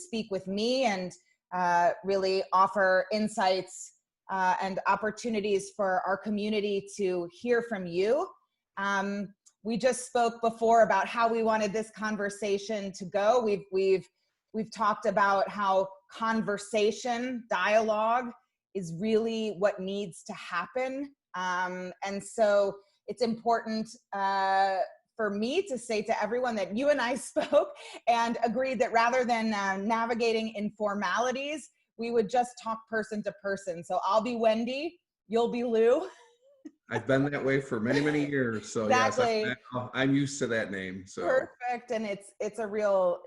speak with me and really offer insights and opportunities for our community to hear from you. We just spoke before about how we wanted this conversation to go. We've talked about how conversation, dialogue is really what needs to happen. And so it's important for me to say to everyone that you and I spoke and agreed that rather than navigating informalities, we would just talk person to person. So I'll be Wendy, you'll be Lou. I've been that way for many, many years. So exactly. Yes, I'm used to that name. So perfect, and it's a real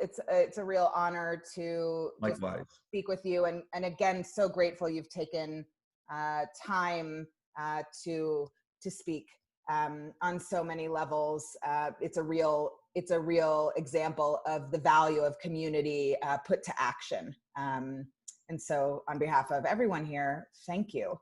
honor to likewise just speak with you. And again, so grateful you've taken time to speak on so many levels. It's a real example of the value of community put to action. And so on behalf of everyone here, thank you.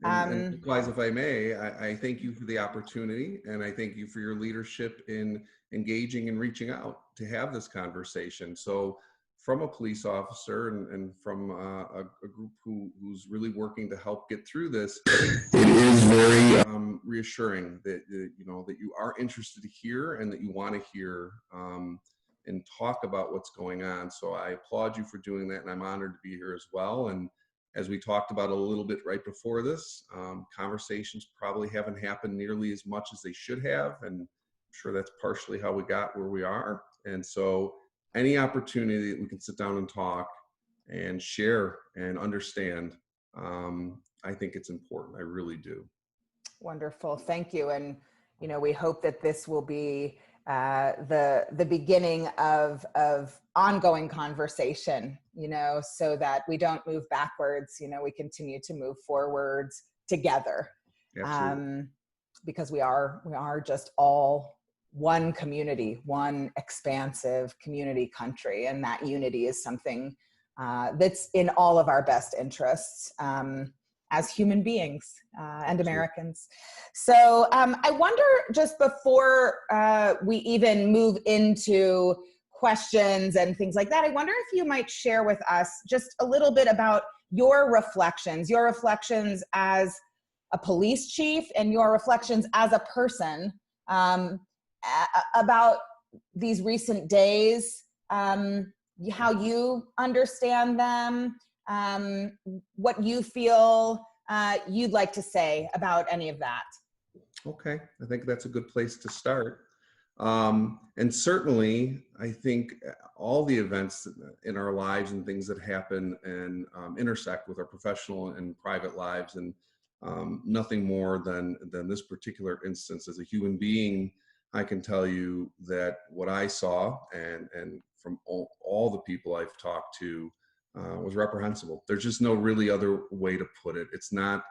And likewise, if I may, I thank you for the opportunity, and I thank you for your leadership in engaging and reaching out to have this conversation. So from a police officer and from a group who's really working to help get through this, it is very reassuring that that you are interested to hear and that you want to hear and talk about what's going on. So I applaud you for doing that, and I'm honored to be here as well. And as we talked about a little bit right before this, conversations probably haven't happened nearly as much as they should have, and I'm sure that's partially how we got where we are. And so any opportunity that we can sit down and talk and share and understand, I think it's important. I really do. Wonderful, thank you. And we hope that this will be the beginning of ongoing conversation, so that we don't move backwards, we continue to move forwards together. Because we are just all one community, one expansive community country, and that unity is something that's in all of our best interests as human beings and Americans. So I wonder, just before we even move into questions and things like that, I wonder if you might share with us just a little bit about your reflections as a police chief and your reflections as a person about these recent days, how you understand them, what you feel you'd like to say about any of that. Okay, I think that's a good place to start. And certainly, I think all the events in our lives and things that happen and intersect with our professional and private lives, and nothing more than this particular instance. As a human being, I can tell you that what I saw and from all the people I've talked to was reprehensible. There's just no really other way to put it. It's not,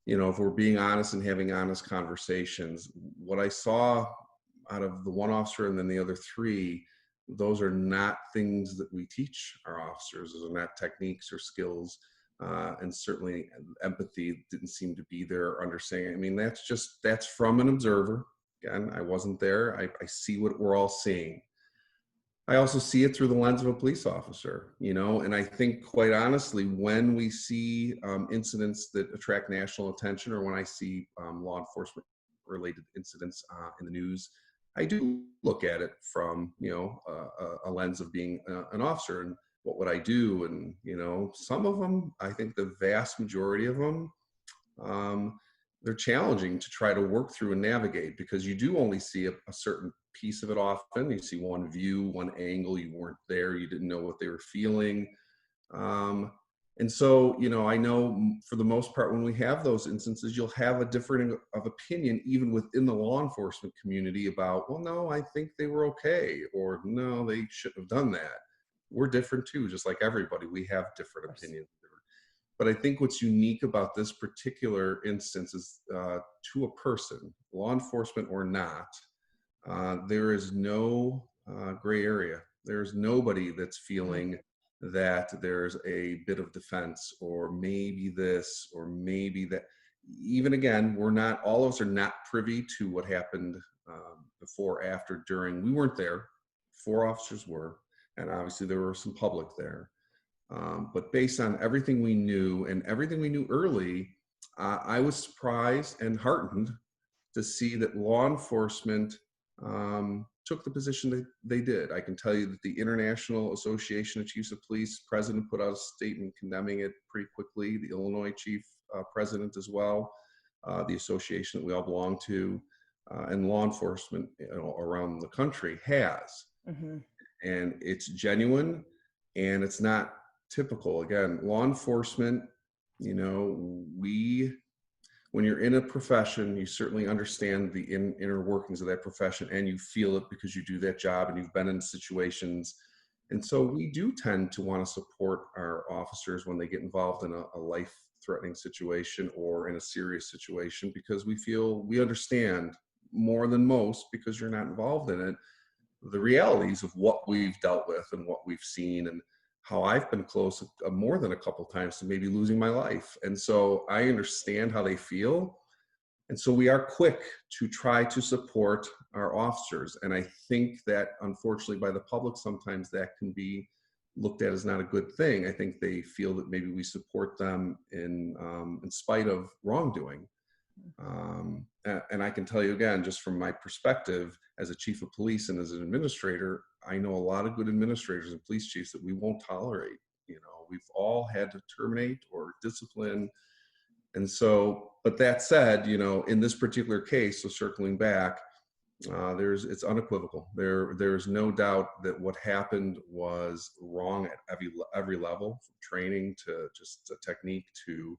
if we're being honest and having honest conversations, what I saw out of the one officer and then the other three, those are not things that we teach our officers. Those are not techniques or skills. And certainly empathy didn't seem to be there, or understanding. I mean, that's from an observer. Again, I wasn't there. I see what we're all seeing. I also see it through the lens of a police officer, and I think, quite honestly, when we see incidents that attract national attention, or when I see law enforcement related incidents in the news, I do look at it from, a lens of being an officer, and what would I do? And, some of them, I think the vast majority of them, they're challenging to try to work through and navigate, because you do only see a certain piece of it often. You see one view, one angle, you weren't there, you didn't know what they were feeling. And so, I know for the most part, when we have those instances, you'll have a difference of opinion, even within the law enforcement community, about, well, no, I think they were okay, or no, they shouldn't have done that. We're different too, just like everybody. We have different opinions. But I think what's unique about this particular instance is to a person, law enforcement or not, there is no gray area. There's nobody that's feeling that there's a bit of defense, or maybe this, or maybe that. Even again, all of us are not privy to what happened before, after, during. We weren't there. 4 officers were. and obviously there were some public there. But based on everything we knew and everything we knew early, I was surprised and heartened to see that law enforcement took the position that they did. I can tell you that the International Association of Chiefs of Police president put out a statement condemning it pretty quickly. The Illinois chief president as well, the association that we all belong to, and law enforcement, around the country has. Mm-hmm. And it's genuine, and it's not typical. Again, law enforcement, when you're in a profession, you certainly understand the inner workings of that profession, and you feel it because you do that job and you've been in situations. And so we do tend to want to support our officers when they get involved in a life-threatening situation or in a serious situation, because we feel we understand more than most, because you're not involved in it, the realities of what we've dealt with and what we've seen, and how I've been close more than a couple times to maybe losing my life. And so I understand how they feel. And so we are quick to try to support our officers. And I think that, unfortunately, by the public, sometimes that can be looked at as not a good thing. I think they feel that maybe we support them in spite of wrongdoing. And I can tell you again, just from my perspective as a chief of police and as an administrator, I know a lot of good administrators and police chiefs that we won't tolerate. We've all had to terminate or discipline. And so, but that said, in this particular case, so circling back, it's unequivocal. There's no doubt that what happened was wrong at every level, from training to just a technique to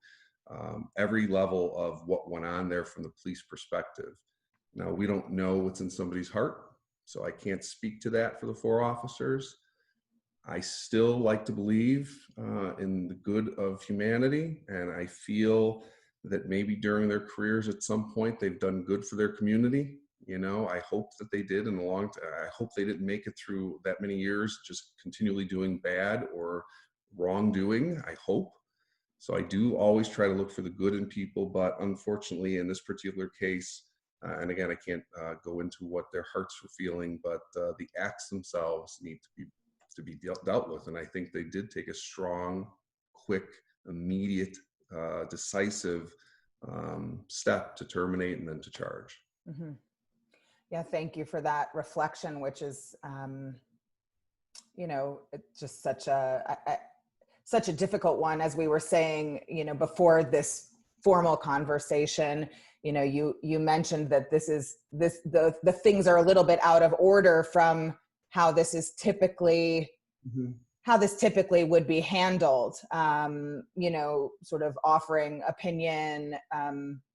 every level of what went on there from the police perspective. Now, we don't know what's in somebody's heart, so I can't speak to that for the 4 officers. I still like to believe in the good of humanity, and I feel that maybe during their careers at some point they've done good for their community. I hope that they did in the long time. I hope they didn't make it through that many years just continually doing bad or wrongdoing. I hope. So I do always try to look for the good in people, but unfortunately in this particular case, and again, I can't go into what their hearts were feeling, but the acts themselves need to be dealt with. And I think they did take a strong, quick, immediate, decisive step to terminate and then to charge. Mm-hmm. Yeah, thank you for that reflection, which is, it's just such a difficult one. As we were saying, before this formal conversation, you mentioned that the things are a little bit out of order from how this is typically, mm-hmm. how this typically would be handled, sort of offering opinion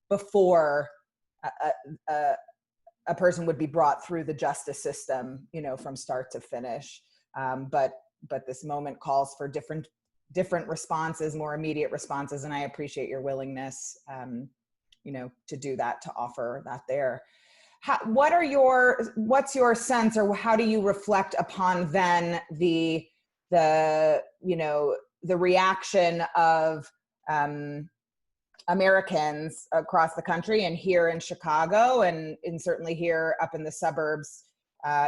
before a person would be brought through the justice system, from start to finish. But this moment calls for different responses, more immediate responses. And I appreciate your willingness, to do that, to offer that there. What's your sense, or how do you reflect upon then the reaction of Americans across the country and here in Chicago and certainly here up in the suburbs,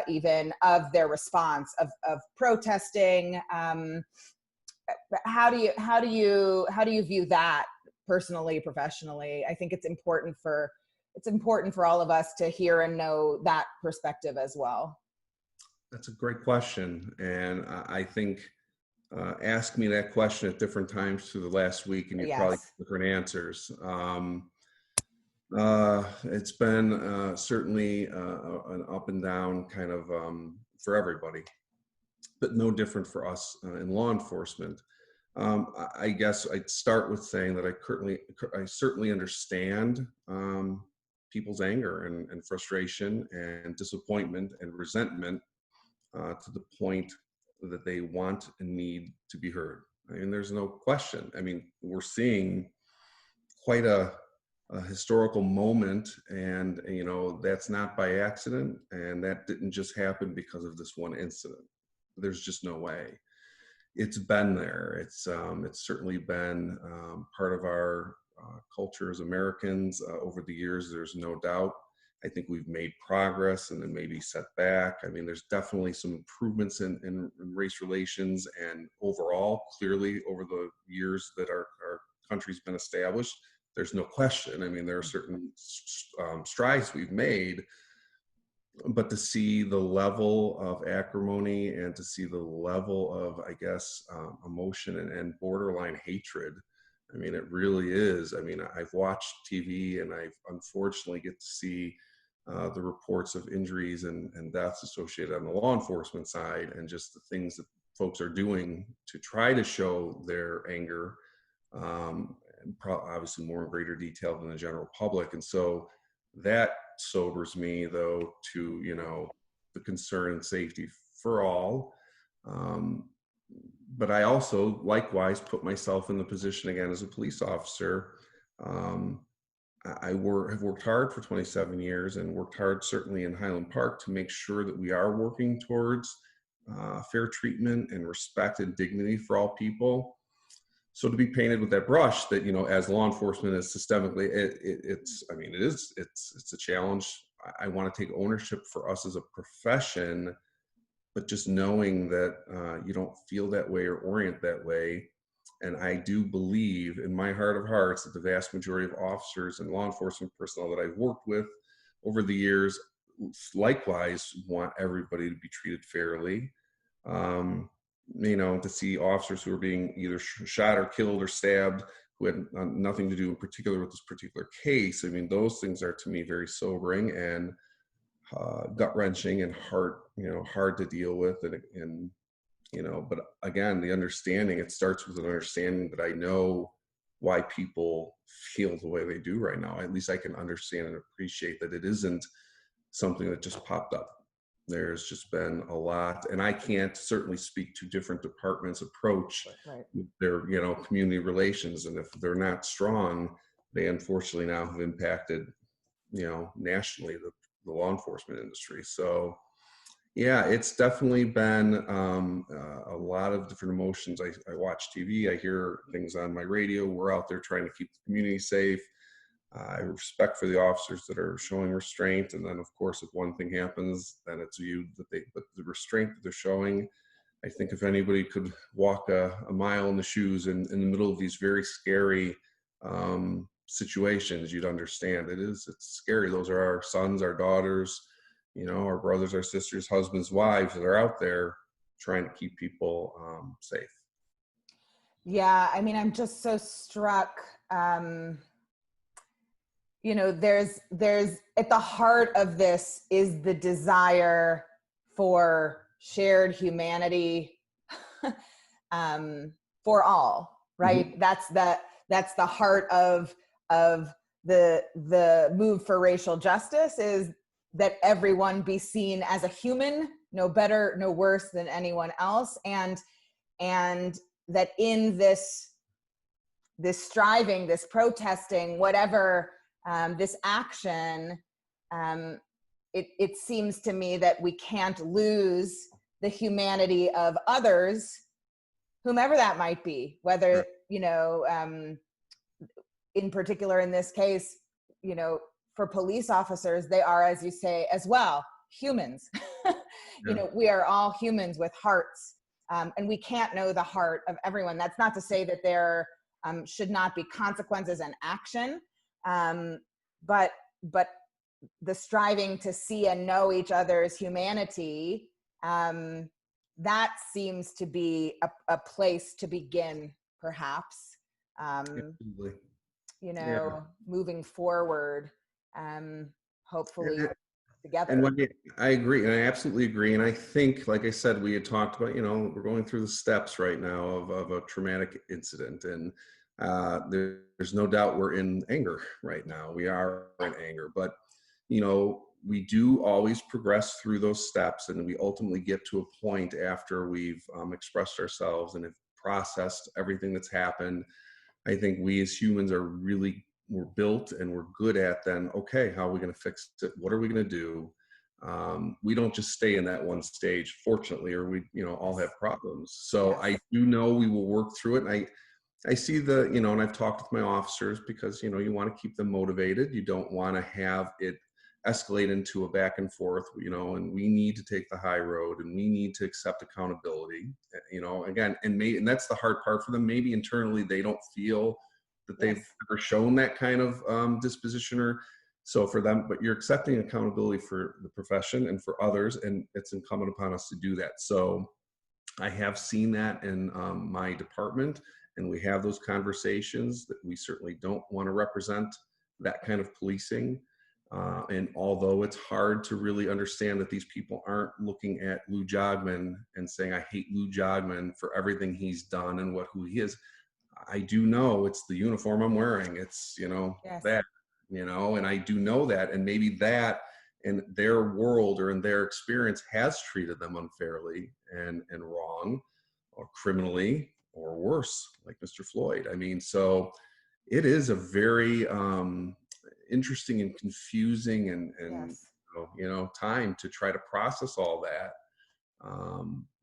even, of their response of protesting? How do you view that personally, professionally? I think it's important for all of us to hear and know that perspective as well. That's a great question. And I think ask me that question at different times through the last week and you Yes. probably get different answers. It's been certainly an up and down kind of for everybody, but no different for us in law enforcement. I guess I'd start with saying that I certainly understand people's anger and frustration and disappointment and resentment to the point that they want and need to be heard. I mean, there's no question. I mean, we're seeing quite a historical moment, and that's not by accident, and that didn't just happen because of this one incident. There's just no way. It's been there. It's certainly been part of our culture as Americans over the years. There's no doubt. I think we've made progress and then maybe set back. I mean, there's definitely some improvements in race relations and overall, clearly over the years that our country's been established. There's no question. I mean, there are certain strides we've made, but to see the level of acrimony and to see the level of, I guess, emotion and borderline hatred, I mean, it really is. I mean, I've watched TV and I unfortunately get to see the reports of injuries and deaths associated on the law enforcement side, and just the things that folks are doing to try to show their anger, and obviously more in greater detail than the general public. And so that sobers me, though, to, you know, the concern and safety for all. But I also likewise put myself in the position again as a police officer. Have worked hard for 27 years and worked hard certainly in Highland Park to make sure that we are working towards fair treatment and respect and dignity for all people. So to be painted with that brush that, you know, as law enforcement is systemically, it's a challenge. I want to take ownership for us as a profession, but just knowing that you don't feel that way or orient that way. And I do believe in my heart of hearts that the vast majority of officers and law enforcement personnel that I've worked with over the years likewise want everybody to be treated fairly. You know, to see officers who are being either shot or killed or stabbed who had nothing to do in particular with this particular case, I mean, those things are to me very sobering and gut-wrenching and hard to deal with. And you know, but again, the understanding, it starts with an understanding that I know why people feel the way they do right now. At least I can understand and appreciate that it isn't something that just popped up. There's just been a lot, and I can't certainly speak to different departments' approach with their, you know, community relations. And if they're not strong, they unfortunately now have impacted, you know, nationally the law enforcement industry. So yeah, it's definitely been a lot of different emotions. I watch TV, I hear things on my radio. We're out there trying to keep the community safe. I have respect for the officers that are showing restraint. And then, of course, if one thing happens, then it's viewed but the restraint that they're showing, I think if anybody could walk a mile in the shoes in the middle of these very scary situations, you'd understand it's scary. Those are our sons, our daughters, you know, our brothers, our sisters, husbands, wives that are out there trying to keep people safe. Yeah, I mean, I'm just so struck. You know, there's at the heart of this is the desire for shared humanity for all, right? Mm-hmm. That's the heart of the move for racial justice, is that everyone be seen as a human, no better, no worse than anyone else. And that in this striving, this protesting, whatever, this action, it seems to me that we can't lose the humanity of others, whomever that might be, whether, you know, in particular in this case, you know, for police officers, they are, as you say, as well, humans. You know, we are all humans with hearts, and we can't know the heart of everyone. That's not to say that there should not be consequences and action, but the striving to see and know each other's humanity, that seems to be a place to begin, perhaps. You know, moving forward. Hopefully together. And I agree, and I absolutely agree. And I think, like I said, we had talked about, you know, we're going through the steps right now of a traumatic incident, and there's no doubt we're in anger right now. We are in anger, but you know, we do always progress through those steps, and we ultimately get to a point after we've expressed ourselves and have processed everything that's happened. I think we as humans we're built and we're good at then, okay, how are we going to fix it? What are we going to do? We don't just stay in that one stage, fortunately, or we, you know, all have problems. So I do know we will work through it. And I see you know, and I've talked with my officers because, you know, you want to keep them motivated. You don't want to have it escalate into a back and forth, and we need to take the high road, and we need to accept accountability, again, and that's the hard part for them. Maybe internally they don't feel that they've Yes. ever shown that kind of disposition, or so for them, but you're accepting accountability for the profession and for others, and it's incumbent upon us to do that. So I have seen that in my department, and we have those conversations that we certainly don't want to represent that kind of policing. And although it's hard to really understand that these people aren't looking at Lou Jogmen and saying, I hate Lou Jogmen for everything he's done and who he is, I do know it's the uniform I'm wearing. It's, Yes. that, and I do know that. And maybe that in their world or in their experience has treated them unfairly and wrong or criminally or worse, like Mr. Floyd. I mean, so it is a very interesting and confusing and Yes. time to try to process all that.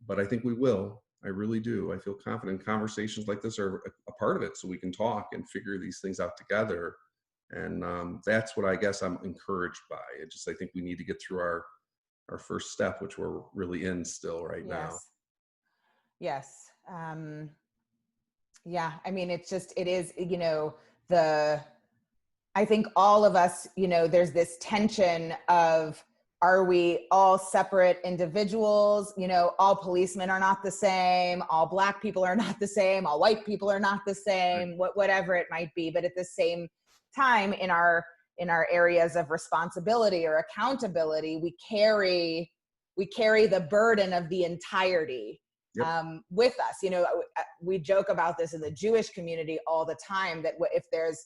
But I think we will. I really do. I feel confident. Conversations like this are a part of it, so we can talk and figure these things out together. And that's what I guess I'm encouraged by. I think we need to get through our first step, which we're really in still right now. Yes. Yeah. I mean, it is, I think all of us, there's this tension of, are we all separate individuals? All policemen are not the same. All Black people are not the same. All white people are not the same, whatever it might be. But at the same time, in our areas of responsibility or accountability, we carry the burden of the entirety with us. We joke about this in the Jewish community all the time, that if there's,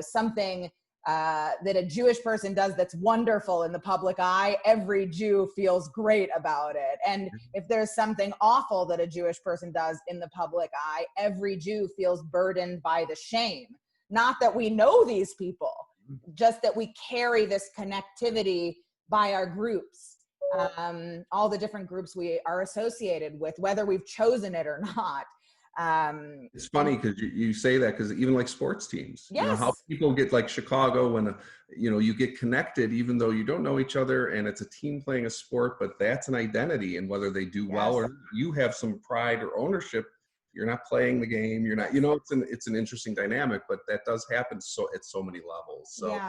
something that a Jewish person does that's wonderful in the public eye, every Jew feels great about it. And if there's something awful that a Jewish person does in the public eye, every Jew feels burdened by the shame. Not that we know these people, just that we carry this connectivity by our groups, all the different groups we are associated with, whether we've chosen it or not. It's funny because you say that, because even like sports teams, Yes. how people get like Chicago when, you get connected even though you don't know each other, and it's a team playing a sport, but that's an identity. And whether they do well or not, you have some pride or ownership. You're not playing the game. You're not, it's an interesting dynamic, but that does happen at so many levels. So,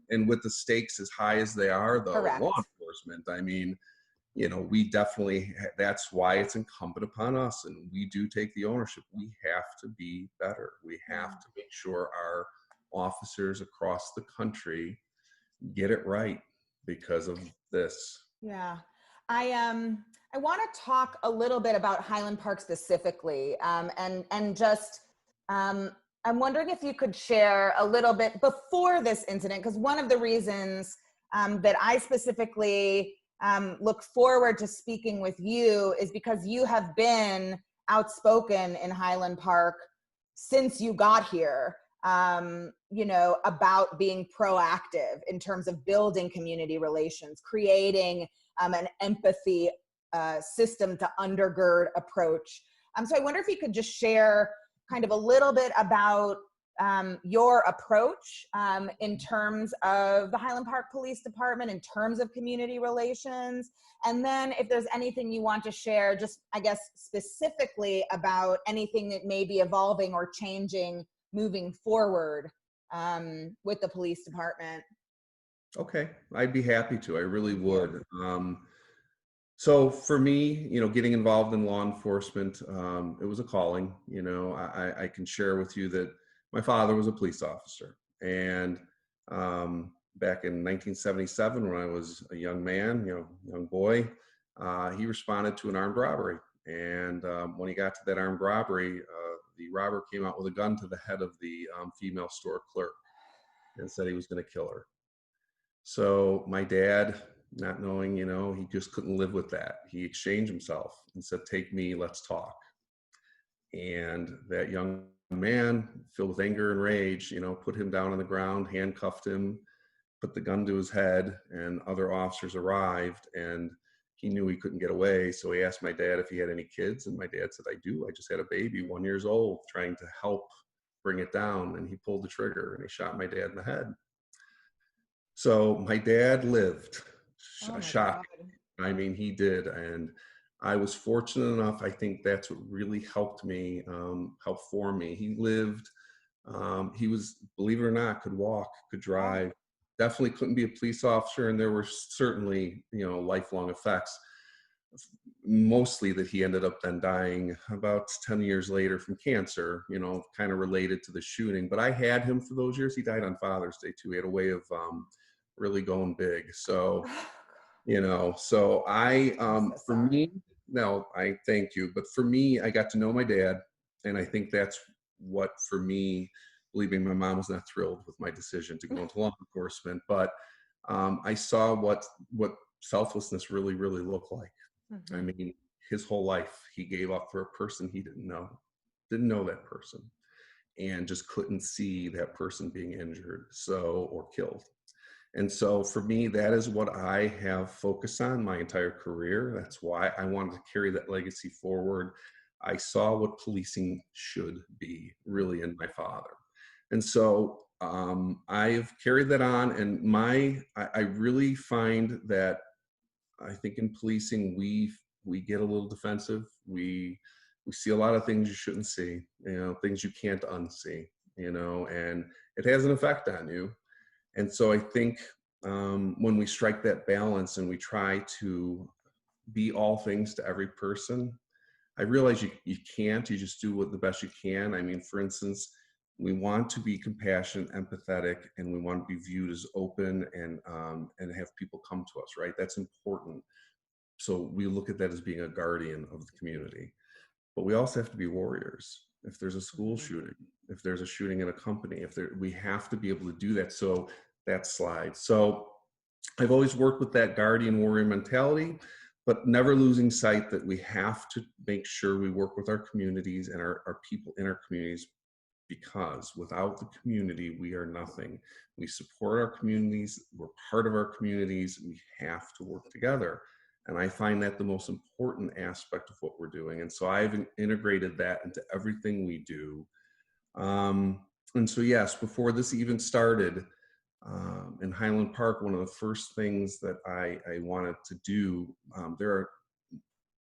and with the stakes as high as they are, though, law enforcement, I mean, we definitely, that's why it's incumbent upon us, and we do take the ownership. We have to be better. We have to make sure our officers across the country get it right because of this. Yeah. I want to talk a little bit about Highland Park specifically, and just, I'm wondering if you could share a little bit before this incident, because one of the reasons that I specifically look forward to speaking with you is because you have been outspoken in Highland Park since you got here, about being proactive in terms of building community relations, creating an empathy system to undergird approach. So I wonder if you could just share kind of a little bit about your approach in terms of the Highland Park Police Department, in terms of community relations, and then if there's anything you want to share, just I guess specifically about anything that may be evolving or changing moving forward with the police department. Okay, I'd be happy to. I really would. So for me, getting involved in law enforcement, it was a calling. I can share with you that my father was a police officer, and back in 1977, when I was a young man, young boy, he responded to an armed robbery. And when he got to that armed robbery, the robber came out with a gun to the head of the female store clerk and said he was going to kill her. So my dad, not knowing, he just couldn't live with that. He exchanged himself and said, "Take me, let's talk." And that young man, filled with anger and rage, put him down on the ground, handcuffed him, put the gun to his head, and other officers arrived, and he knew he couldn't get away. So he asked my dad if he had any kids, and my dad said, "I do. I just had a baby, 1 year old, trying to help bring it down." And he pulled the trigger and he shot my dad in the head. So my dad lived. Oh my Shock. God. I mean, he did. And I was fortunate enough. I think that's what really helped me, helped form me. He lived. He was, believe it or not, could walk, could Wow. drive. Definitely couldn't be a police officer. And there were certainly, lifelong effects. Mostly that he ended up then dying about 10 years later from cancer, kind of related to the shooting. But I had him for those years. He died on Father's Day too. He had a way of really going big. So, so I'm so for sorry. me, no, I thank you. But for me, I got to know my dad. And I think that's what, for me, believing my mom was not thrilled with my decision to go into law enforcement. But I saw what selflessness really, really looked like. I Mhm. mean, his whole life he gave up for a person he didn't know that person, and just couldn't see that person being injured, or killed. And so for me, that is what I have focused on my entire career. That's why I wanted to carry that legacy forward. I saw what policing should be really in my father. And so I've carried that on, and I really find that I think in policing, we get a little defensive. We see a lot of things you shouldn't see, things you can't unsee, and it has an effect on you. And so I think when we strike that balance and we try to be all things to every person, I realize you can't. You just do what the best you can. I mean, for instance, we want to be compassionate, empathetic, and we want to be viewed as open and have people come to us. Right? That's important. So we look at that as being a guardian of the community. But we also have to be warriors. If there's a school Mhm. shooting, if there's a shooting in a company, we have to be able to do that. So that slides. So I've always worked with that guardian warrior mentality, but never losing sight that we have to make sure we work with our communities and our people in our communities, because without the community, we are nothing. We support our communities, we're part of our communities, we have to work together. And I find that the most important aspect of what we're doing. And so I've integrated that into everything we do. And so, yes, before this even started, in Highland Park, one of the first things that I wanted to do, there are,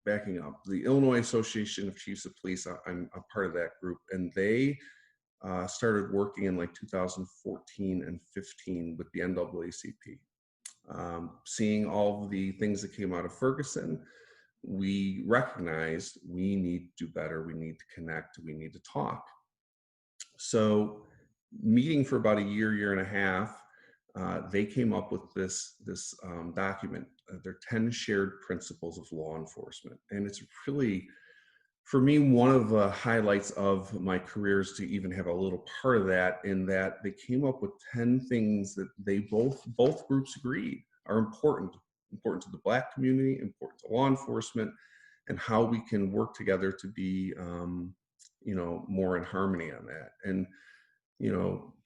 backing up, the Illinois Association of Chiefs of Police, I'm a part of that group, and they started working in like 2014 and 15 with the NAACP. Seeing all of the things that came out of Ferguson, we recognized we need to do better. We need to connect. We need to talk. So, meeting for about a year and a half, they came up with this document. Their 10 shared principles of law enforcement, and it's really, for me, one of the highlights of my career is to even have a little part of that, in that they came up with 10 things that they both groups agreed are important to the Black community, important to law enforcement, and how we can work together to be more in harmony on that. And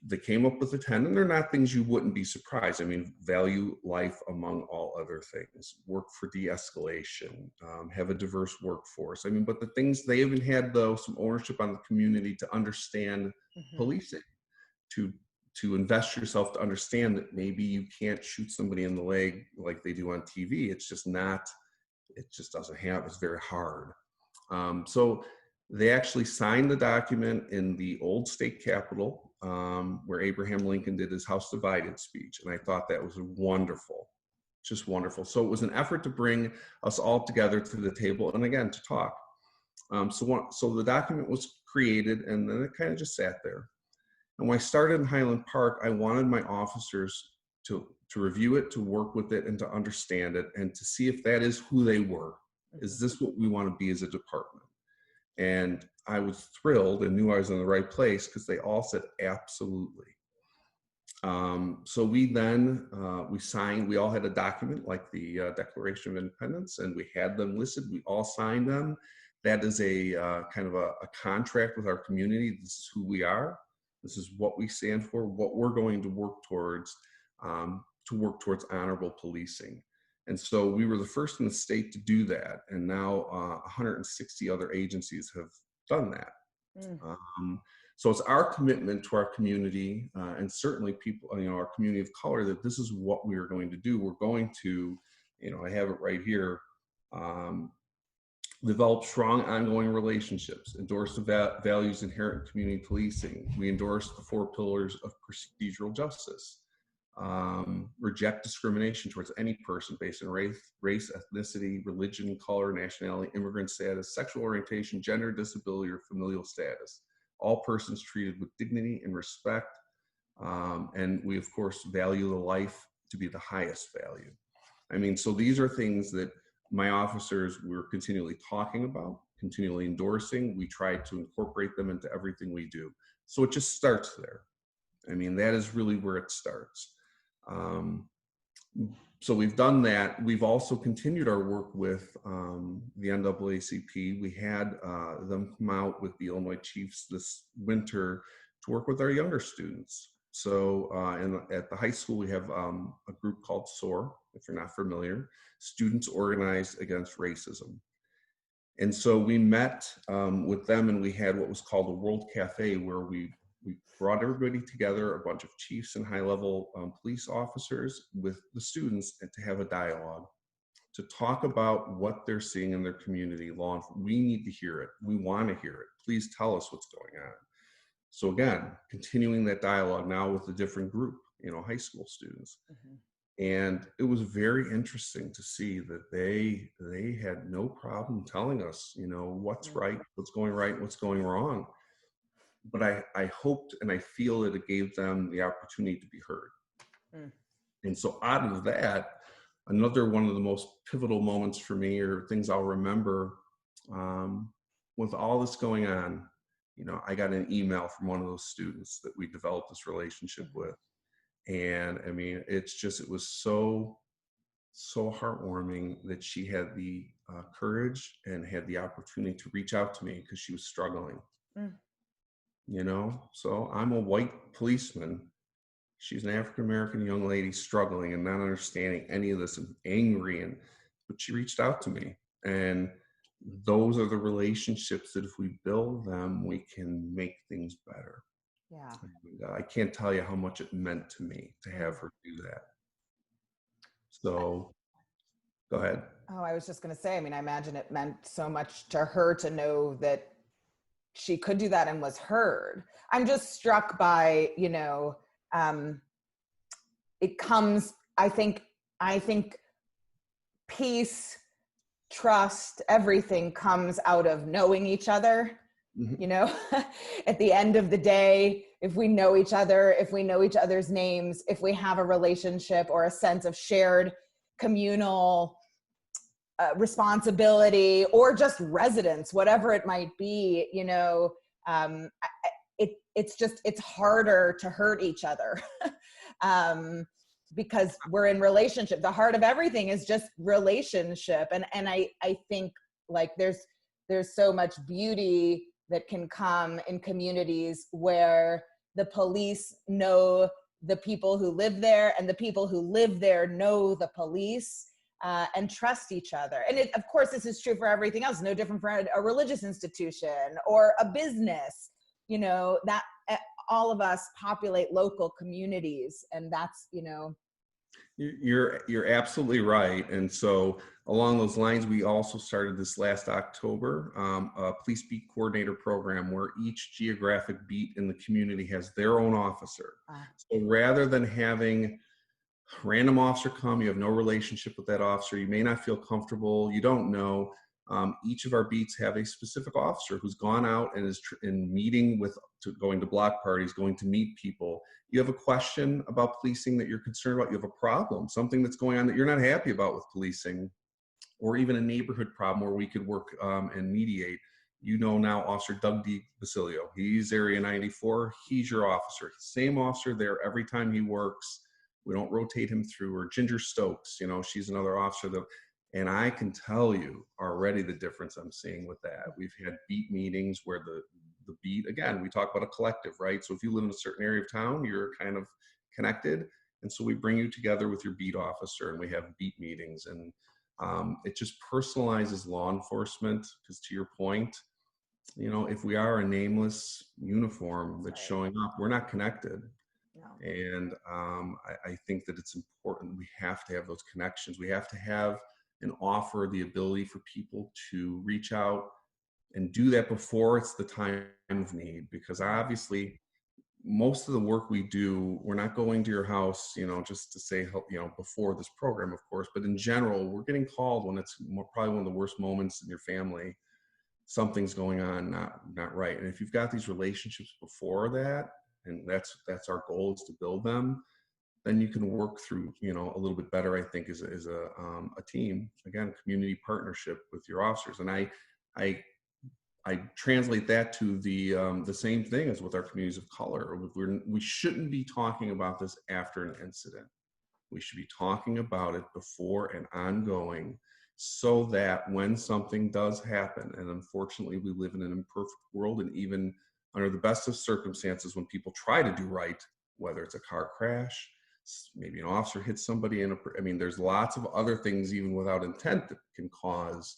they came up with the 10, and they're not things you wouldn't be surprised. I mean, value life among all other things, work for de-escalation, have a diverse workforce. I mean, but the things, they even had, though, some ownership on the community to understand Mhm. policing, to invest yourself, to understand that maybe you can't shoot somebody in the leg like they do on TV. It's just not, it just doesn't happen. It's very hard. So they actually signed the document in the old state capitol, where Abraham Lincoln did his House Divided speech. And I thought that was wonderful, just wonderful. So it was an effort to bring us all together to the table, and again, to talk. So the document was created, and then it kind of just sat there. And when I started in Highland Park, I wanted my officers to review it, to work with it, and to understand it, and to see if that is who they were. Is Mhm. this what we want to be as a department? And I was thrilled and knew I was in the right place, because they all said absolutely. So we then, we signed, we all had a document like the Declaration of Independence, and we had them listed. We all signed them. That is a kind of a contract with our community. This is who we are. This is what we stand for, what we're going to work towards honorable policing. And so we were the first in the state to do that. And now 160 other agencies have done that. Mm. So it's our commitment to our community, and certainly people, our community of color, that this is what we are going to do. We're going to, I have it right here, develop strong ongoing relationships, endorse the values inherent in community policing. We endorse the 4 pillars of procedural justice. Reject discrimination towards any person based on race, ethnicity, religion, color, nationality, immigrant status, sexual orientation, gender, disability, or familial status. All persons treated with dignity and respect. And we, of course, value the life to be the highest value. I mean, so these are things that my officers were continually talking about, continually endorsing. We try to incorporate them into everything we do. So it just starts there. I mean, that is really where it starts. So we've done that. We've also continued our work with the NAACP. We had them come out with the Illinois Chiefs this winter to work with our younger students. So at the high school, we have a group called SOAR, if you're not familiar, Students Organized Against Racism. And so we met with them, and we had what was called a World Cafe, where we brought everybody together, a bunch of chiefs and high-level police officers with the students, and to have a dialogue, to talk about what they're seeing in their community. We need to hear it. We want to hear it. Please tell us what's going on. So again, continuing that dialogue now with a different group, high school students. Mm-hmm. And it was very interesting to see that they had no problem telling us, what's right, what's going right, what's going wrong. But I hoped and I feel that it gave them the opportunity to be heard. Mm. And so out of that, another one of the most pivotal moments for me, or things I'll remember, with all this going on, I got an email from one of those students that we developed this relationship with. And I mean, it was so heartwarming that she had the courage and had the opportunity to reach out to me because she was struggling. Mm. So I'm a white policeman. She's an African-American young lady struggling and not understanding any of this and angry, but she reached out to me. And those are the relationships that if we build them, we can make things better. Yeah. And, I can't tell you how much it meant to me to have her do that. So go ahead. Oh, I was just going to say, I mean, I imagine it meant so much to her to know that she could do that and was heard. I'm just struck by, it comes, I think peace, trust, everything comes out of knowing each other. Mm-hmm. At the end of the day, if we know each other, if we know each other's names, if we have a relationship or a sense of shared communal responsibility, or just residence, whatever it might be, it's harder to hurt each other because we're in relationship. The heart of everything is just relationship. And I think like there's so much beauty that can come in communities where the police know the people who live there, and the people who live there know the police. And trust each other. And of course, this is true for everything else, no different for a religious institution or a business, that all of us populate local communities. And that's, You're absolutely right. And so along those lines, we also started this last October, a police beat coordinator program where each geographic beat in the community has their own officer. So rather than having random officer come, you have no relationship with that officer, you may not feel comfortable, you don't know. Each of our beats have a specific officer who's gone out and is going to block parties, going to meet people. You have a question about policing that you're concerned about, you have a problem, something that's going on that you're not happy about with policing, or even a neighborhood problem where we could work and mediate. Now Officer Doug D. Basilio, he's Area 94, he's your officer. Same officer there every time he works. We don't rotate him through. Or Ginger Stokes, she's another officer and I can tell you already the difference I'm seeing with that. We've had beat meetings where the beat, again, we talk about a collective, right? So if you live in a certain area of town, you're kind of connected. And so we bring you together with your beat officer and we have beat meetings, and it just personalizes law enforcement, because to your point, if we are a nameless uniform that's Right. showing up, we're not connected. No. And I think that it's important. We have to have those connections. We have to have and offer the ability for people to reach out and do that before it's the time of need. Because obviously, most of the work we do, we're not going to your house, just to say, before this program, of course, but in general, we're getting called when it's probably one of the worst moments in your family. Something's going on, not right. And if you've got these relationships before that, and that's our goal, is to build them, then you can work through, a little bit better, I think, as a team. Again, community partnership with your officers. And I I translate that to the same thing as with our communities of color. We shouldn't be talking about this after an incident. We should be talking about it before and ongoing, so that when something does happen, and unfortunately we live in an imperfect world, and even under the best of circumstances, when people try to do right, whether it's a car crash, maybe an officer hits somebody there's lots of other things, even without intent, that can cause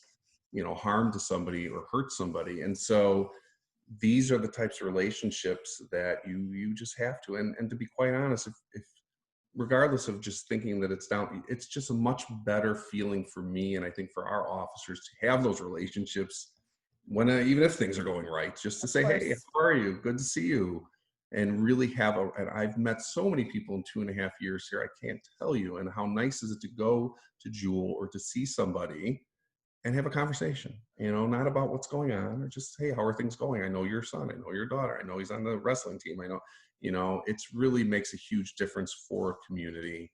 harm to somebody or hurt somebody. And so these are the types of relationships that you just have to, and to be quite honest, if regardless of just thinking that it's down, it's just a much better feeling for me, and I think for our officers, to have those relationships when even if things are going right, just to Of say, hey, course. how are you, good to see you, and really and I've met so many people in 2.5 years here, I can't tell you. And how nice is it to go to Jewel or to see somebody and have a conversation, not about what's going on, or just, hey, how are things going? I know your son, I know your daughter, I know he's on the wrestling team, I know, it's really makes a huge difference for a community.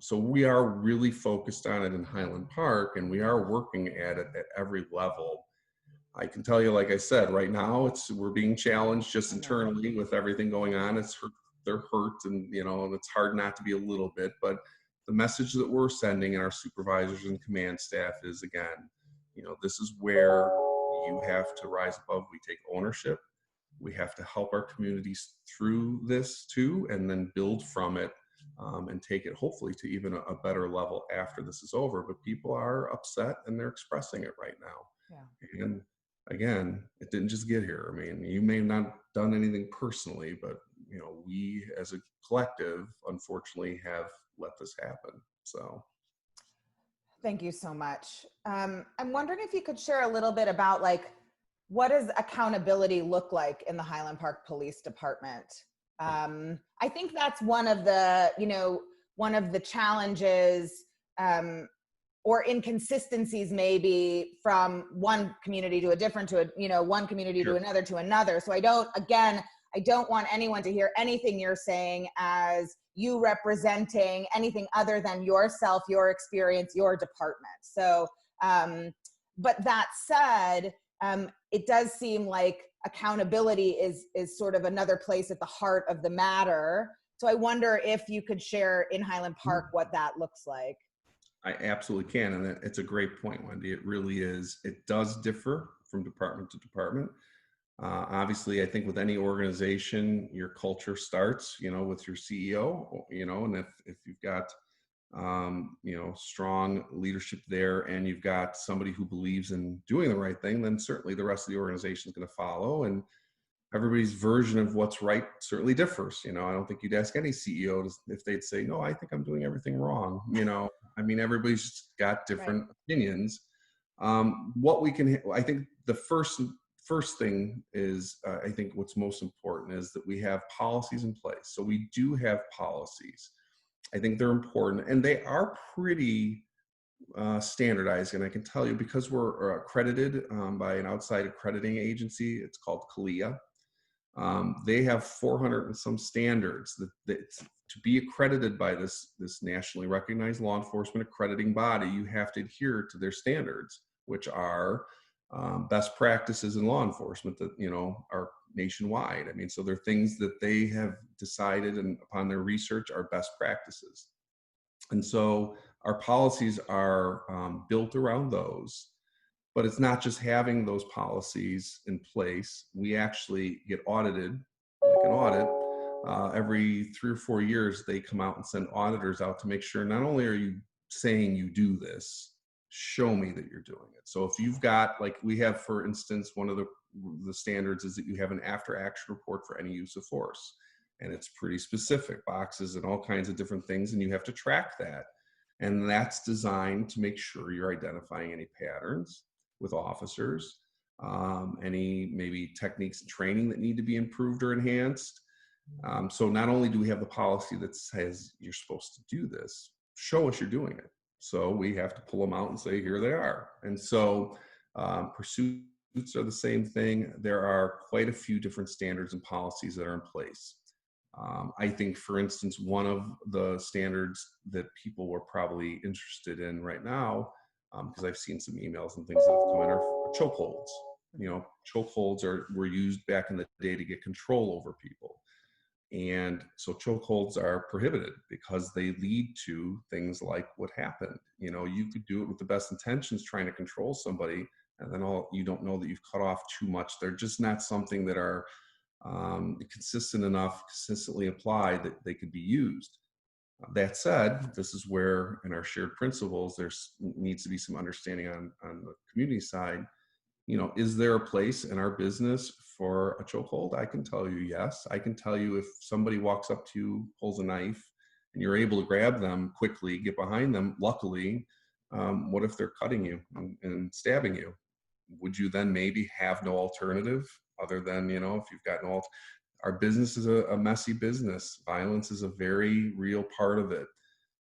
So we are really focused on it in Highland Park, and we are working at it at every level. I can tell you, like I said, right now we're being challenged just internally with everything going on. They're hurt, and and it's hard not to be a little bit, but the message that we're sending and our supervisors and command staff is, again, this is where you have to rise above. We take ownership. We have to help our communities through this too, and then build from it, and take it hopefully to even a better level after this is over. But people are upset, and they're expressing it right now. Yeah. And again, it didn't just get here. You may have not done anything personally, but we as a collective, unfortunately, have let this happen. So Thank you so much. I'm wondering if you could share a little bit about, like, what does accountability look like in the Highland Park Police Department? I think that's one of the challenges, or inconsistencies, maybe from one community to a different, one community Sure. to another. So I don't want anyone to hear anything you're saying as you representing anything other than yourself, your experience, your department. So, but that said, it does seem like accountability is sort of another place at the heart of the matter. So I wonder if you could share in Highland Park what that looks like. I absolutely can. And it's a great point, Wendy. It really is. It does differ from department to department. Obviously, I think with any organization, your culture starts, with your CEO, and if you've got, strong leadership there, and you've got somebody who believes in doing the right thing, then certainly the rest of the organization is going to follow. And everybody's version of what's right certainly differs. I don't think you'd ask any CEO if they'd say, no, I think I'm doing everything wrong. Everybody's got different opinions. I think the first thing is, I think what's most important is that we have policies in place. So we do have policies. I think they're important, and they are pretty standardized. And I can tell you, because we're accredited by an outside accrediting agency, it's called CALIA. They have 400 and some standards that to be accredited by this nationally recognized law enforcement accrediting body, you have to adhere to their standards, which are best practices in law enforcement that are nationwide. So they're things that they have decided, and upon their research, are best practices. And so our policies are built around those. But it's not just having those policies in place. We actually get audited, like an audit. Every 3 or 4 years, they come out and send auditors out to make sure not only are you saying you do this, show me that you're doing it. So if you've got, like we have, for instance, one of the the standards is that you have an after action report for any use of force. And it's pretty specific, boxes and all kinds of different things, and you have to track that. And that's designed to make sure you're identifying any patterns with officers, any maybe techniques and training that need to be improved or enhanced. So not only do we have the policy that says you're supposed to do this, show us you're doing it. So we have to pull them out and say, here they are. And so pursuits are the same thing. There are quite a few different standards and policies that are in place. I think, for instance, one of the standards that people were probably interested in right now, because I've seen some emails and things that have come in, are chokeholds. You know, chokeholds were used back in the day to get control over people. And so chokeholds are prohibited because they lead to things like what happened. You know, you could do it with the best intentions trying to control somebody, and then you don't know that you've cut off too much. They're just not something that are consistent enough, consistently applied that they could be used. That said, this is where in our shared principles, needs to be some understanding on the community side. You know, is there a place in our business for a chokehold? I can tell you yes. I can tell you if somebody walks up to you, pulls a knife, and you're able to grab them quickly, get behind them, luckily, what if they're cutting you and stabbing you? Would you then maybe have no alternative other than, you know, if you've got our business is a messy business. Violence is a very real part of it.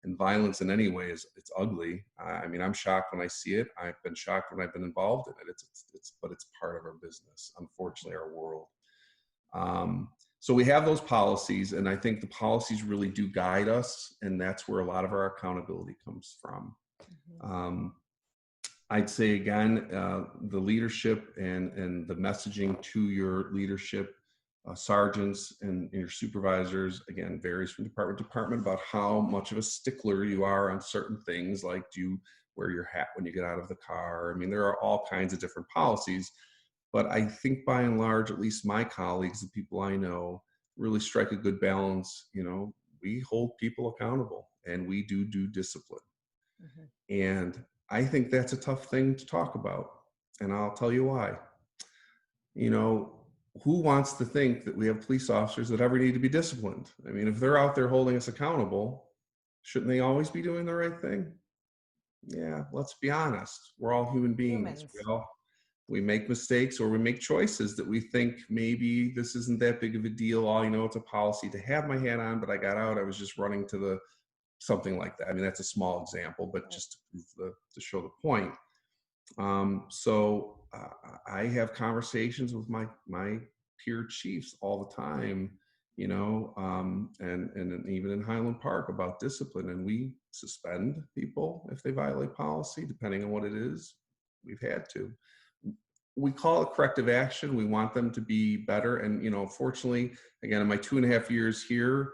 And violence in any way it's ugly. I mean, I'm shocked when I see it. I've been shocked when I've been involved in it. But it's part of our business, unfortunately, our world. So we have those policies, and I think the policies really do guide us, and that's where a lot of our accountability comes from. Mm-hmm. I'd say again, the leadership and the messaging to your leadership, sergeants and your supervisors, again, varies from department to department about how much of a stickler you are on certain things, like do you wear your hat when you get out of the car? I mean, there are all kinds of different policies, but I think by and large, at least my colleagues, the people I know, really strike a good balance. You know, we hold people accountable and we do discipline. Mm-hmm. And I think that's a tough thing to talk about. And I'll tell you why. You know, who wants to think that we have police officers that ever need to be disciplined? I mean, if they're out there holding us accountable, shouldn't they always be doing the right thing? Yeah, let's be honest. We're all human beings. We make mistakes or we make choices that we think maybe this isn't that big of a deal. All, you know, it's a policy to have my hat on, but I got out. I was just running to something like that. I mean, that's a small example, but just to show the point. So I have conversations with my peer chiefs all the time, you know, and even in Highland Park about discipline, and we suspend people if they violate policy, depending on what it is. We've had to. We call it corrective action. We want them to be better. And, you know, fortunately, again, in my 2.5 years here,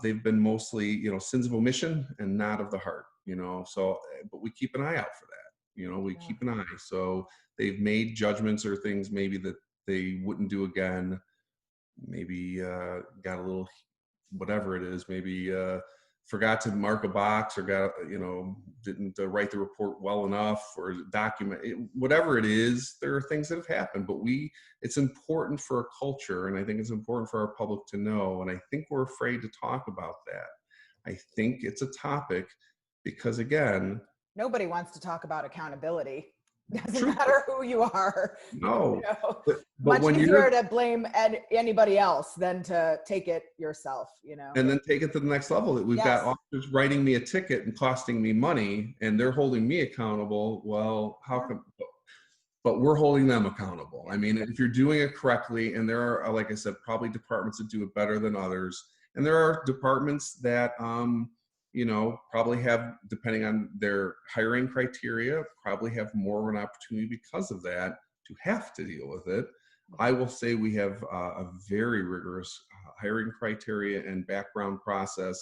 they've been mostly, you know, sins of omission and not of the heart, you know, so, but we keep an eye out for that. You know, we keep an eye. So they've made judgments or things maybe that they wouldn't do again. Maybe got a little, whatever it is, maybe forgot to mark a box or got, you know, didn't write the report well enough or document it, whatever it is. There are things that have happened, but it's important for a culture. And I think it's important for our public to know. And I think we're afraid to talk about that. I think it's a topic because, again, nobody wants to talk about accountability. Doesn't matter who you are. No. You know? But much easier to blame anybody else than to take it yourself, you know. And then take it to the next level. That we've got officers writing me a ticket and costing me money, and they're holding me accountable. Well, how come? But we're holding them accountable. I mean, if you're doing it correctly, and there are, like I said, probably departments that do it better than others, and there are departments that you know, probably have, depending on their hiring criteria, probably have more of an opportunity because of that to have to deal with it. I will say we have a very rigorous hiring criteria and background process,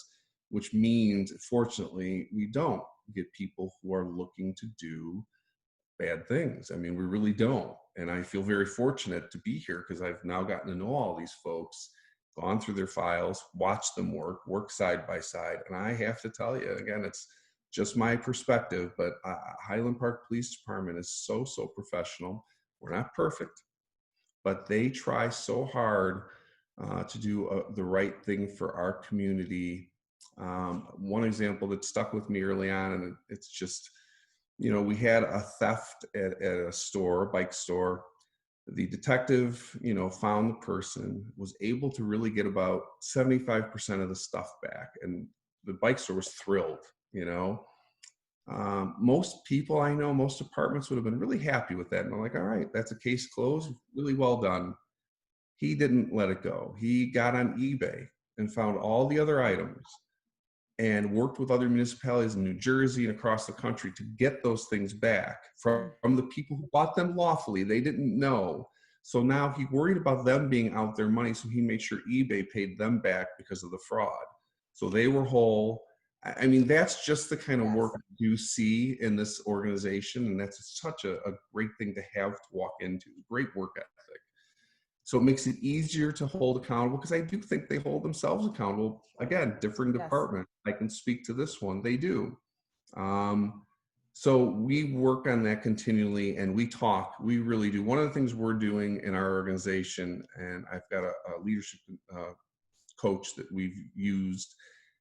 which means, fortunately, we don't get people who are looking to do bad things. I mean, we really don't. And I feel very fortunate to be here because I've now gotten to know all these folks, gone through their files, watched them work side by side. And I have to tell you, again, it's just my perspective, but Highland Park Police Department is so professional. We're not perfect. but they try so hard to do the right thing for our community. One example that stuck with me early on, and it's just, we had a theft at a store, bike store. The detective, found the person, was able to really get about 75% of the stuff back. And the bike store was thrilled, most people I know, most departments would have been really happy with that. And I'm like, all right, that's a case closed. Really well done. He didn't let it go. He got on eBay and found all the other items and worked with other municipalities in New Jersey and across the country to get those things back from the people who bought them lawfully. They didn't know. So now he worried about them being out their money. So he made sure eBay paid them back because of the fraud. So they were whole. I mean, that's just the kind of work you see in this organization. And that's such a great thing to have to walk into. Great work ethic. So it makes it easier to hold accountable, because I do think they hold themselves accountable. Again, different department. I can speak to this one. They do. So we work on that continually, and we talk. We really do. One of the things we're doing in our organization, and I've got a leadership coach that we've used,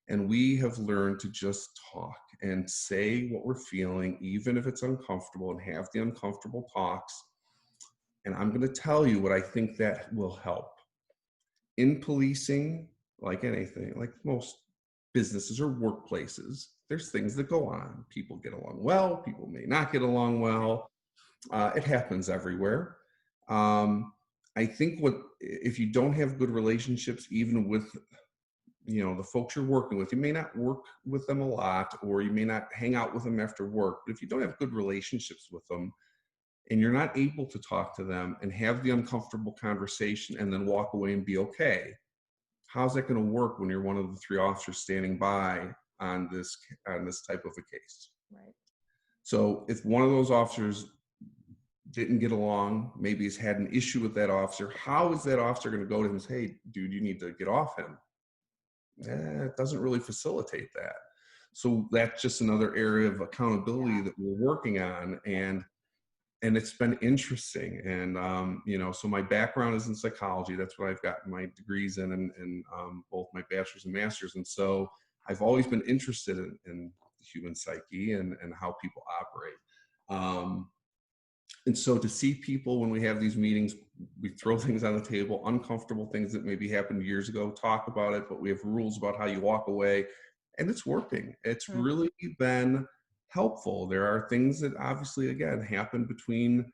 and we have learned to just talk and say what we're feeling, even if it's uncomfortable, and have the uncomfortable talks. And I'm going to tell you what I think that will help. In policing, like anything, like most businesses or workplaces, there's things that go on. People get along well, people may not get along well. It happens everywhere. I think if you don't have good relationships, even with the folks you're working with, you may not work with them a lot, or you may not hang out with them after work. But if you don't have good relationships with them, and you're not able to talk to them and have the uncomfortable conversation and then walk away and be okay, how's that going to work when you're one of the three officers standing by on this type of a case? Right. So if one of those officers didn't get along, maybe has had an issue with that officer, how is that officer going to go to him and say, hey, dude, you need to get off him? It doesn't really facilitate that. So that's just another area of accountability that we're working on. And it's been interesting. And, so my background is in psychology. That's what I've gotten my degrees in both my bachelor's and master's. And so I've always been interested in the human psyche and how people operate. And so to see people, when we have these meetings, we throw things on the table, uncomfortable things that maybe happened years ago, talk about it, but we have rules about how you walk away, and it's working. It's really been helpful. There are things that obviously, again, happen between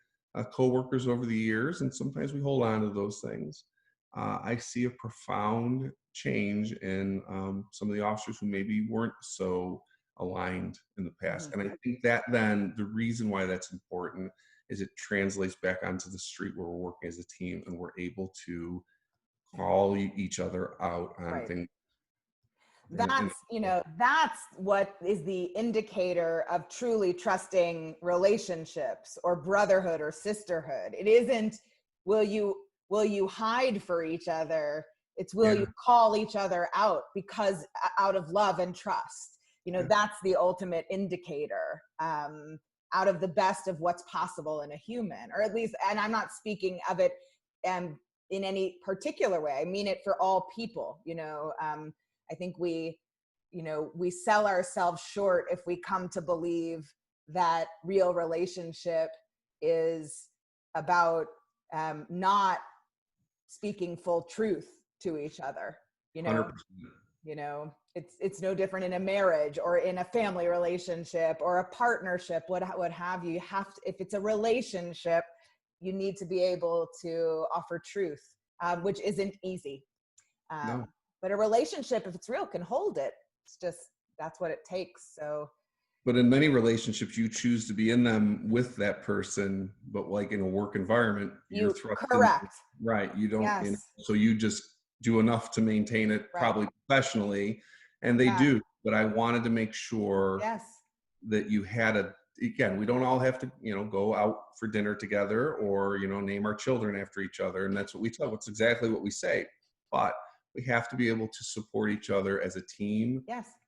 coworkers over the years, and sometimes we hold on to those things. I see a profound change in some of the officers who maybe weren't so aligned in the past. And I think that then the reason why that's important is it translates back onto the street where we're working as a team, and we're able to call each other out on things. That's what is the indicator of truly trusting relationships or brotherhood or sisterhood. It isn't, will you hide for each other? It's will you call each other out because out of love and trust. That's the ultimate indicator out of the best of what's possible in a human, or at least, and I'm not speaking of it in any particular way. I mean it for all people. I think we sell ourselves short if we come to believe that real relationship is about not speaking full truth to each other. 100%. It's no different in a marriage or in a family relationship or a partnership, what have you. You have to, if it's a relationship, you need to be able to offer truth, which isn't easy. No. But a relationship, if it's real, can hold it. It's just, that's what it takes. So. But in many relationships, you choose to be in them with that person, but like in a work environment, you're thrust correct. Right. You don't, Yes. So you just do enough to maintain it, probably professionally, and they do. But I wanted to make sure that you had again, we don't all have to, go out for dinner together or, name our children after each other. And that's what we tell. It's exactly what we say. But we have to be able to support each other as a team,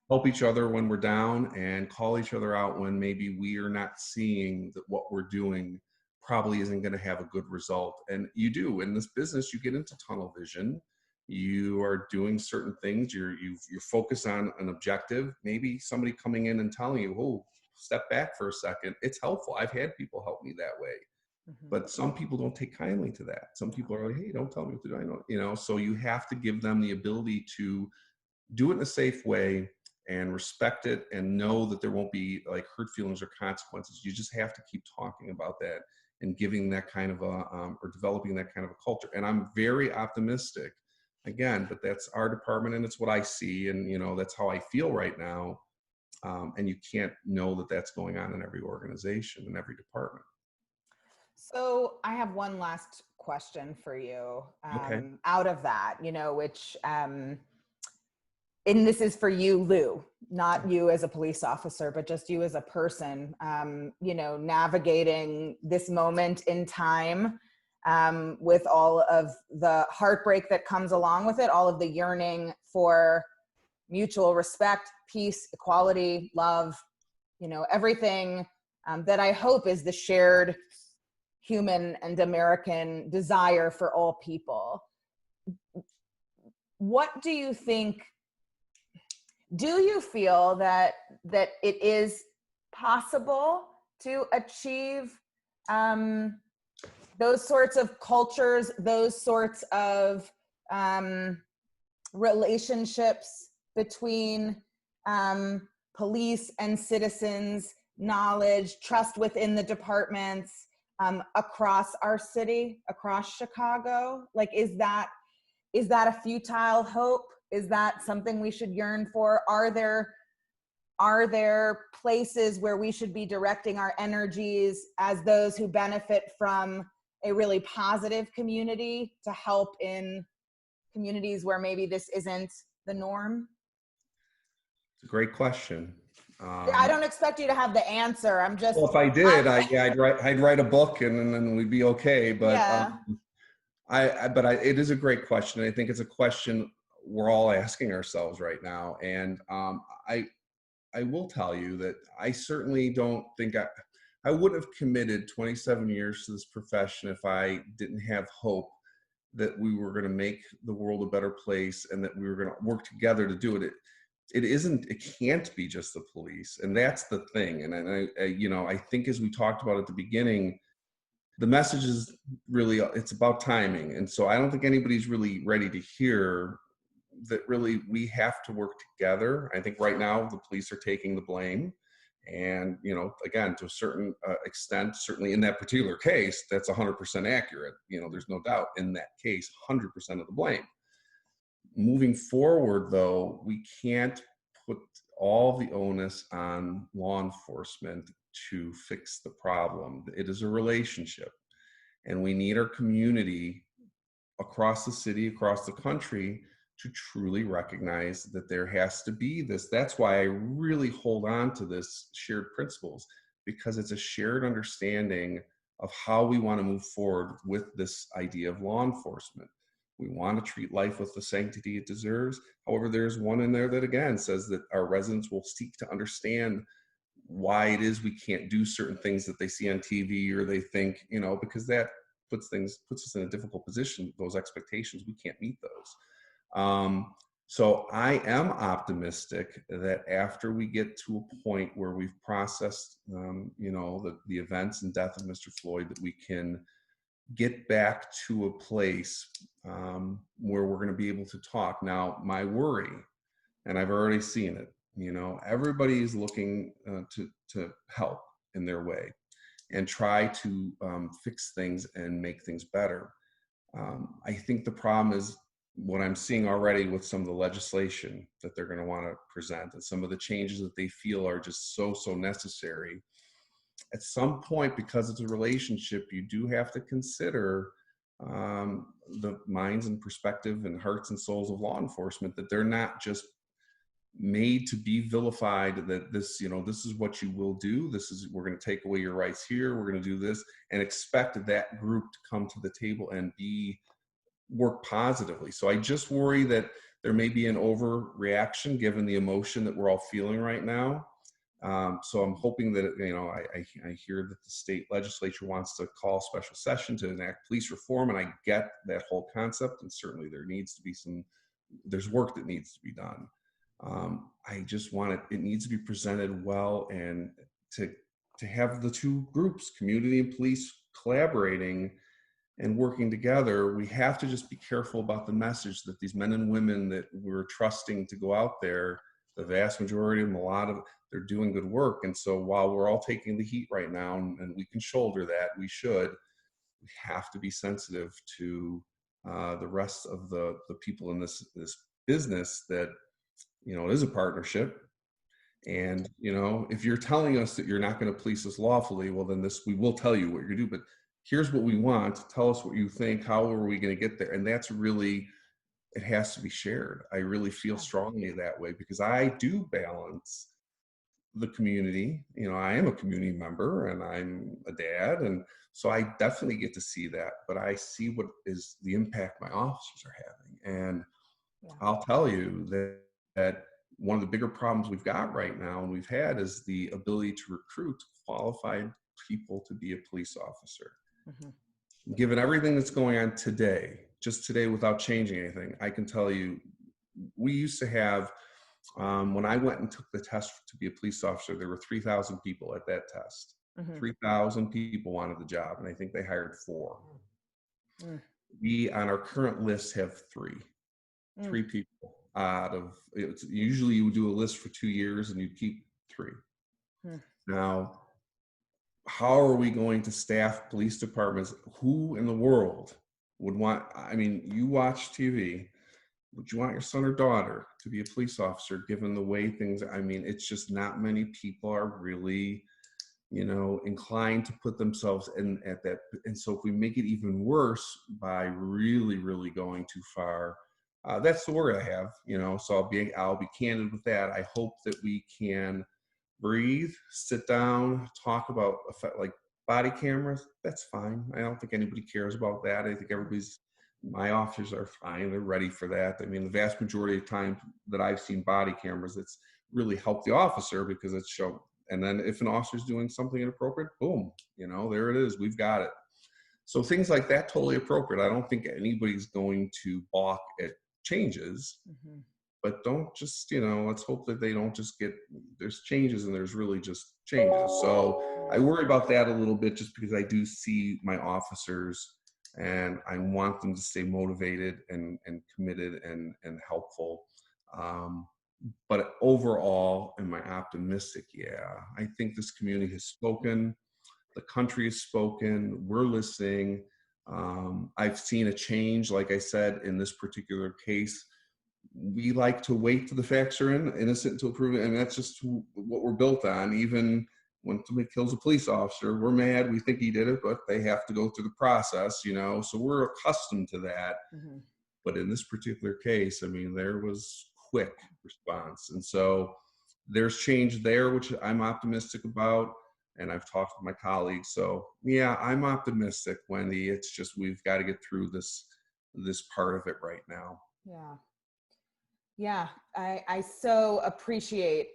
help each other when we're down, and call each other out when maybe we are not seeing that what we're doing probably isn't going to have a good result. And you do in this business, you get into tunnel vision. You are doing certain things. You're focused on an objective. Maybe somebody coming in and telling you, "Oh, step back for a second." It's helpful. I've had people help me that way. But some people don't take kindly to that. Some people are like, "Hey, don't tell me what to do." I know, so you have to give them the ability to do it in a safe way and respect it and know that there won't be like hurt feelings or consequences. You just have to keep talking about that and giving that kind of or developing that kind of a culture. And I'm very optimistic, again, but that's our department and it's what I see. And, that's how I feel right now. And you can't know that that's going on in every organization and every department. So I have one last question for you Okay. out of that, which, and this is for you, Lou, not you as a police officer, but just you as a person, navigating this moment in time with all of the heartbreak that comes along with it, all of the yearning for mutual respect, peace, equality, love, everything that I hope is the shared human and American desire for all people. What do you think? Do you feel that it is possible to achieve those sorts of cultures, those sorts of relationships between police and citizens, knowledge, trust within the departments, across our city, across Chicago? Like, is that a futile hope? Is that something we should yearn for? Are there places where we should be directing our energies as those who benefit from a really positive community to help in communities where maybe this isn't the norm? It's a great question. I don't expect you to have the answer. I'm just. Well, if I did, I'd write a book and then we'd be okay. But Yeah. It is a great question. I think it's a question we're all asking ourselves right now. And I will tell you that I certainly don't think I would have committed 27 years to this profession if I didn't have hope that we were going to make the world a better place and that we were going to work together to do it. It can't be just the police. And that's the thing. And I think as we talked about at the beginning, the message is really, it's about timing. And so I don't think anybody's really ready to hear that really we have to work together. I think right now the police are taking the blame. And, again, to a certain extent, certainly in that particular case, that's 100% accurate. There's no doubt in that case, 100% of the blame. Moving forward, though, we can't put all the onus on law enforcement to fix the problem. It is a relationship, and we need our community across the city, across the country, to truly recognize that there has to be this. That's why I really hold on to this shared principles, because it's a shared understanding of how we want to move forward with this idea of law enforcement. We want to treat life with the sanctity it deserves. However, there's one in there that again says that our residents will seek to understand why it is we can't do certain things that they see on TV or they think, because that puts us in a difficult position. Those expectations, we can't meet those. So I am optimistic that after we get to a point where we've processed, the events and death of Mr. Floyd, that we can get back to a place where we're going to be able to talk. Now, my worry, and I've already seen it, everybody is looking to help in their way and try to fix things and make things better. I think the problem is what I'm seeing already with some of the legislation that they're going to want to present and some of the changes that they feel are just so necessary. At some point, because it's a relationship, you do have to consider the minds and perspective and hearts and souls of law enforcement, that they're not just made to be vilified, that this is what you will do. We're going to take away your rights here. We're going to do this and expect that group to come to the table and work positively. So I just worry that there may be an overreaction given the emotion that we're all feeling right now. So I'm hoping that, I hear that the state legislature wants to call a special session to enact police reform, and I get that whole concept, and certainly there needs to be there's work that needs to be done. I just want it needs to be presented well, and to have the two groups, community and police, collaborating and working together. We have to just be careful about the message that these men and women that we're trusting to go out there, the vast majority of them, they're doing good work. And so while we're all taking the heat right now, and we can shoulder that, we have to be sensitive to the rest of the people in this business that, it is a partnership. And, if you're telling us that you're not going to police us lawfully, well, then we will tell you what you're going to do. But here's what we want. Tell us what you think. How are we going to get there? And that's really, it has to be shared. I really feel strongly that way, because I do balance the community. I am a community member, and I'm a dad. And so I definitely get to see that. But I see what is the impact my officers are having. And I'll tell you that one of the bigger problems we've got right now, and we've had, is the ability to recruit qualified people to be a police officer. Mm-hmm. Given everything that's going on today, just today, without changing anything, I can tell you, we used to have, when I went and took the test to be a police officer, there were 3,000 people at that test. Mm-hmm. 3,000 people wanted the job, and I think they hired 4. Mm. We, on our current list, have 3 people out of, usually you would do a list for 2 years and you keep 3. Now, how are we going to staff police departments? Who in the world would want, you watch TV, would you want your son or daughter to be a police officer, given the way things, it's just not many people are really, inclined to put themselves in at that. And so if we make it even worse by really, really going too far, that's the word I have, so I'll be candid with that. I hope that we can breathe, sit down, talk about like body cameras. That's fine. I don't think anybody cares about that. I think my officers are fine. They're ready for that. The vast majority of time that I've seen body cameras, it's really helped the officer, because it's shown. And then if an officer's doing something inappropriate, boom, there it is. We've got it. So things like that, totally appropriate. I don't think anybody's going to balk at changes, but don't just, let's hope that they don't just there's changes and there's really just changes. So I worry about that a little bit, just because I do see my officers and I want them to stay motivated and committed and helpful. But overall, am I optimistic? Yeah, I think this community has spoken. The country has spoken. We're listening. I've seen a change, like I said, in this particular case. We like to wait till the facts are innocent until proven. That's just what we're built on. Even when somebody kills a police officer, we're mad. We think he did it, but they have to go through the process, So we're accustomed to that. Mm-hmm. But in this particular case, there was quick response. And so there's change there, which I'm optimistic about. And I've talked with my colleagues. So yeah, I'm optimistic, Wendy. It's just, we've got to get through this part of it right now. Yeah. Yeah. I so appreciate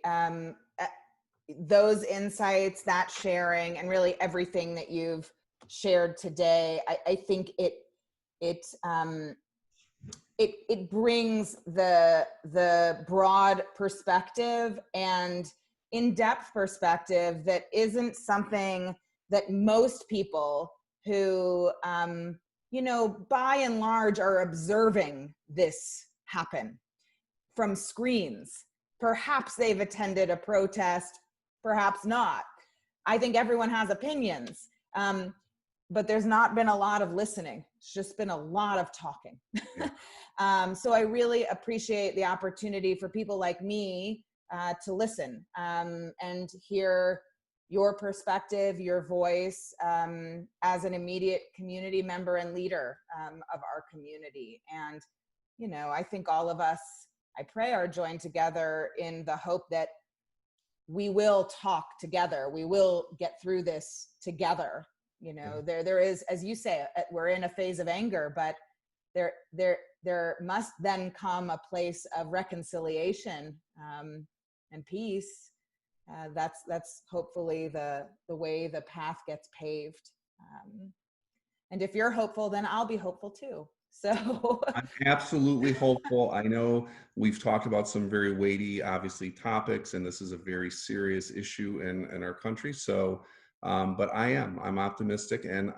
those insights, that sharing, and really everything that you've shared today. I think it brings the broad perspective and in-depth perspective that isn't something that most people who, by and large are observing this happen from screens. Perhaps they've attended a protest, perhaps not. I think everyone has opinions, but there's not been a lot of listening. It's just been a lot of talking. So I really appreciate the opportunity for people like me to listen and hear your perspective, your voice as an immediate community member and leader of our community. And, I think all of us, I pray, are joined together in the hope that we will talk together. We will get through this together. There is, as you say, we're in a phase of anger, but there must then come a place of reconciliation and peace That's hopefully the way the path gets paved. And if you're hopeful, then I'll be hopeful too. So I'm absolutely hopeful. I know we've talked about some very weighty, obviously, topics, and this is a very serious issue in our country. So, but I'm optimistic, and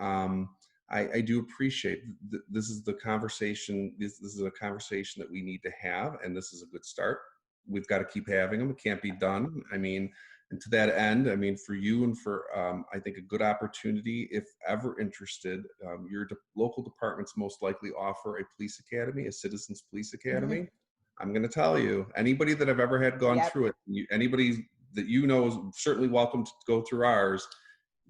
I do appreciate this is the conversation. This is a conversation that we need to have, and this is a good start. We've got to keep having them. It can't be done. I mean, and to that end, I mean, for you and for, I think, a good opportunity, if ever interested, your local departments most likely offer a police academy, a citizens police academy. Mhm. I'm going to tell you, anybody that I've ever had gone Yep. through it, anybody that you know is certainly welcome to go through ours,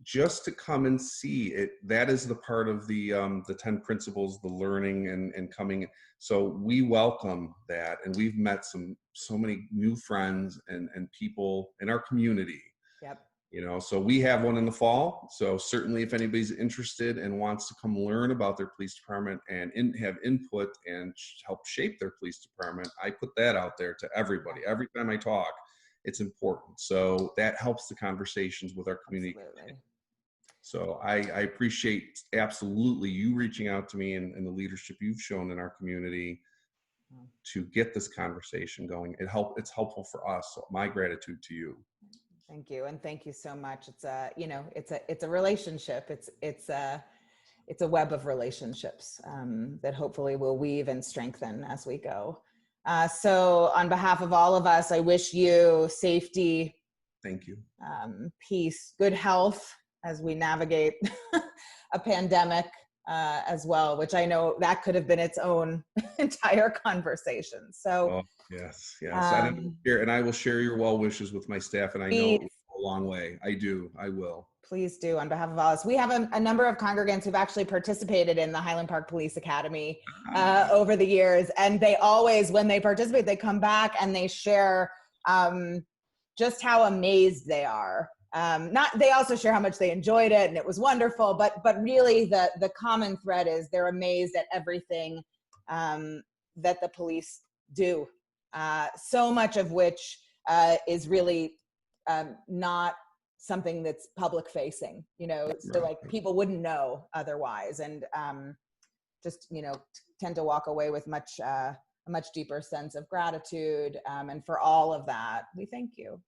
just to come and see it. That is the part of the 10 principles, the learning and coming. So we welcome that, and we've met so many new friends and people in our community. Yep. You know, so we have one in the fall. So certainly, if anybody's interested and wants to come learn about their police department and have input and help shape their police department, I put that out there to everybody. Every time I talk, it's important. So that helps the conversations with our community. Absolutely. So I appreciate absolutely you reaching out to me and the leadership you've shown in our community to get this conversation going. It's helpful for us. So my gratitude to you. Thank you. And thank you so much. It's a relationship. It's a web of relationships that hopefully will weave and strengthen as we go. So on behalf of all of us, I wish you safety. Thank you. Peace, good health as we navigate a pandemic as well, which I know that could have been its own entire conversation. So yes. And I will share your well wishes with my staff, and I know it will go a long way. I will. Please do, on behalf of all of us. We have a number of congregants who've actually participated in the Highland Park Police Academy over the years, and they always, when they participate, they come back and they share just how amazed they are. They also share how much they enjoyed it and it was wonderful, but really the common thread is they're amazed at everything that the police do. So much of which is really not something that's public facing, so like people wouldn't know otherwise, and just, tend to walk away with a much deeper sense of gratitude. And for all of that, we thank you.